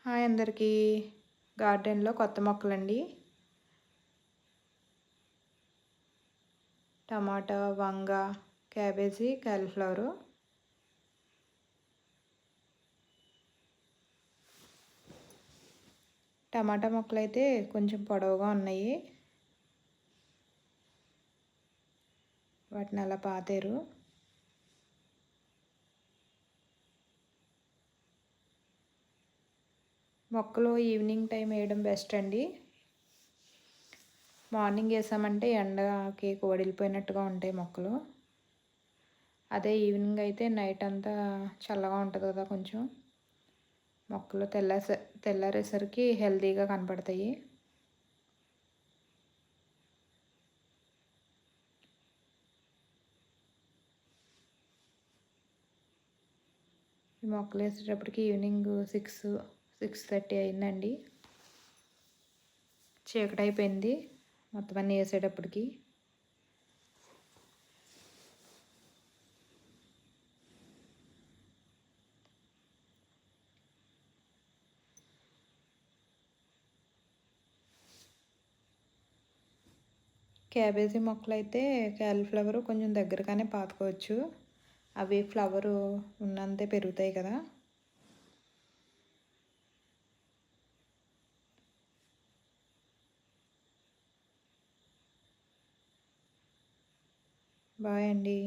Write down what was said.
Hi అందరికీ. గార్డెన్‌లో కొత్త మొక్కలండి. టమాటా, వంగ, క్యాబేజీ, కాలీఫ్లవరు. టమాటా మొక్కలైతే కొంచెం పొడవుగా ఉన్నాయి. వాటిని అలా పాతారు. మొక్కలు ఈవినింగ్ టైం వేయడం బెస్ట్ అండి. మార్నింగ్ వేసామంటే ఎండకి కోడిలిపోయినట్టుగా ఉంటాయి మొక్కలు. అదే ఈవినింగ్ అయితే నైట్ అంతా చల్లగా ఉంటుంది కదా, కొంచెం మొక్కలు తెల్లారేసరికి హెల్తీగా కనపడతాయి. ఈ మొక్కలు వేసేటప్పటికి ఈవినింగ్ 6:30 అయిందండి. చీకటి అయిపోయింది మొత్తం అన్నీ వేసేటప్పటికి. క్యాబేజీ మొక్కలు అయితే కాలీఫ్లవర్ కొంచెం దగ్గరగానే పాతుకోవచ్చు. అవి ఫ్లవరు ఉన్నంతే పెరుగుతాయి కదా. బాయ్ అండి.